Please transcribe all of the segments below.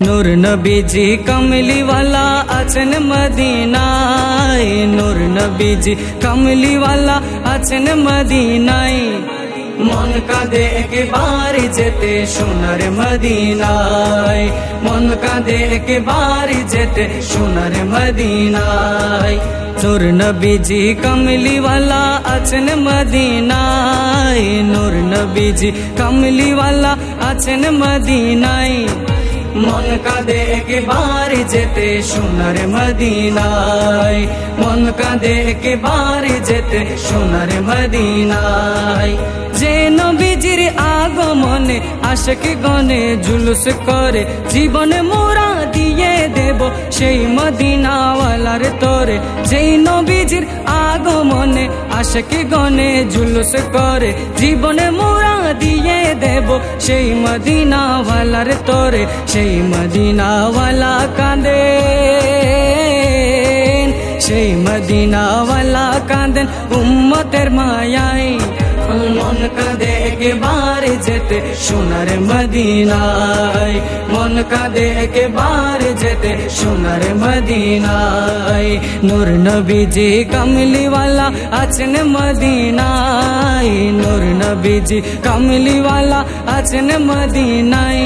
नूर नबीजी कमली वाला अचन मदीनाय, नूर नबीजी कमली वाला अचन मदीनाय। मन काঁদে একবার যেতে সোনার মদিনায়, मन काঁদে একবার যেতে সোনার মদিনায়। नूर नबीजी कमली वाला अचन मदीनाय, नूर नबीजी कमली वाला अचन मदीनाय। मन काঁদে একবার যেতে সোনার মদিনায়, मन काঁদে একবার যেতে সোনার মদিনায়। যে নবীজির আগমনে আশিক গনে জুলুস করে, জীবন মোরা দিয়ে দেব সেই মদিনাওয়ালার তরে। যেই নবীজির আগমনে আশিক গনে জুলুস করে, জীবন মোরা দিয়ে দেব সেই মদিনাওয়ালার তরে। সেই মদিনাওয়ালা কাঁদেন, সেই মদিনাওয়ালা কাঁদেন উম্মতের মায়ায়। मन काঁদে একবার যেতে সোনার মদিনায়, मन काঁদে একবার যেতে সোনার মদিনায়। नूर नबीजी कमली वाला अचन मदीनाय, नूर नबीजी कमली वाला अचन मदीनाय।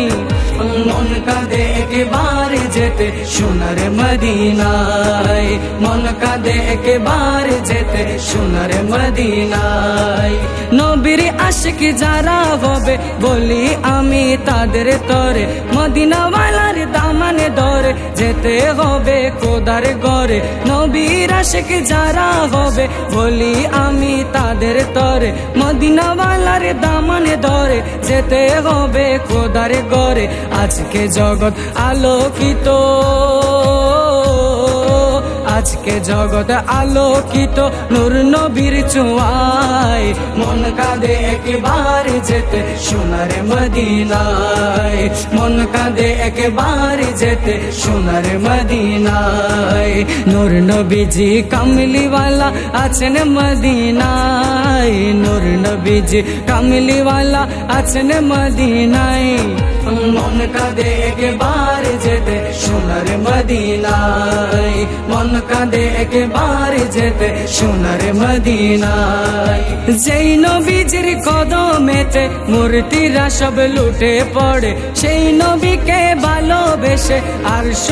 मन काঁদে একবার যেতে সোনার মদিনায়, मन काঁদে একবার যেতে সোনার মদিনায়। নবীর আশিক যারা হবে বলি আমি তাদের তরে, মদিনাওয়ালার দামানে ধরে যেতে হবে খোদার ঘরে। নবীর আশিক যারা হবে বলি আমি তাদের তরে, মদিনাওয়ালার দামানে ধরে যেতে হবে খোদার ঘরে। আজকে জগৎ আলোকিত, আজকে জগৎ আলোকিত নূর নবীর ছোঁয়ায়। मन काঁদে একবার যেতে সোনার মদিনায়, मन काঁদে একবার যেতে সোনার মদিনায়। नूर नबीजी कमली वाला अचन मदीनाय, नूर नबीजी कमली वाला अचन मदीनाय। मन काঁদে একবার যেতে সোনার মদিনায়, मन काঁদে একবার যেতে সোনার মদিনায়। যেই নবীজির কদমেতে মূর্তিরা সব লুটে পড়ে, সেই নবীকে ভালোবেসে আরশ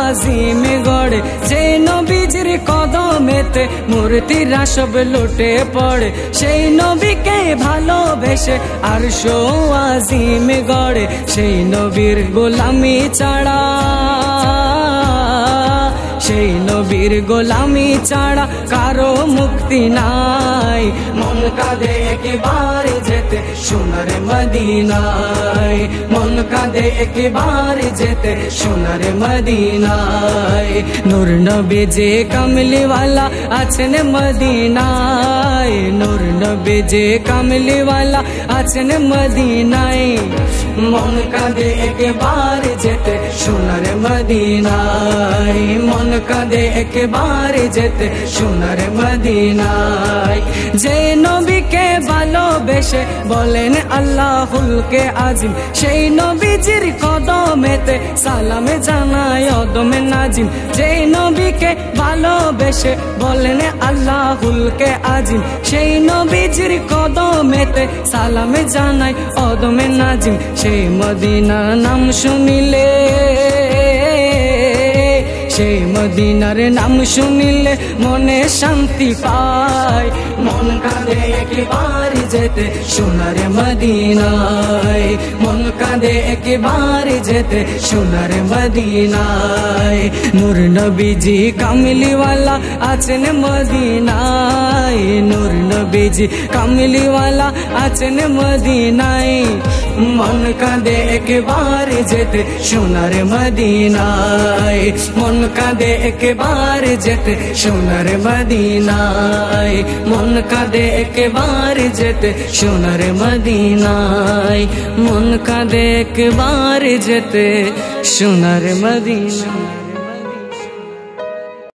আজিম গড়ে। যেই নবীজির কদমেতে মূর্তিরা সব লুটে পড়ে, সেই নবীকে ভালোবেসে আরশ আজিম গড়ে। সেই নবীর গোলামি ছাড়া, সেই নবীর গোলামি ছাড়া কারো মুক্তি নাই। मन काঁদে একবার যেতে সোনার মদিনায়, मन काঁদে একবার যেতে সোনার মদিনায়। नूर नबीजी कमली वाला अचन मदीनाय, नूर नबीजी कमली वाला अचन मदीनाय। मन काঁদে একবার যেতে সোনার মদিনায়, मन काঁদে একবার যেতে সোনার মদিনায়। যে নবীকে ভালোবেসে বলেন আল্লাহুল কে আজিম, সেই নবীজির কদমেতে সালাম জানায় অদমে নাজিম। যে নবীকে ভালোবেসে বলেন আল্লাহুল কে আজিম, সেই নবীজির কদমেতে সালাম জানায় অদমে নাজিম। সেই মদিনা নাম শুনিলে, সেই মদিনার নাম শুনিলে মনে শান্তি পায়। मन काঁদে একবার যেতে সোনার মদিনায়, मन काঁদে একবার যেতে সোনার মদিনায়। नूर नबीजी कमली वाला अचन मदीनाय, नूर नबीजी कमली वाला अचन मदीनाय। मन काঁদে একবার যেতে সোনার মদিনায়, मन काঁদে একবার যেতে সোনার মদিনায়। मन काঁদে একবার যেতে সোনার মদিনায়, मन काঁদে একবার যেতে সোনার মদিনায়।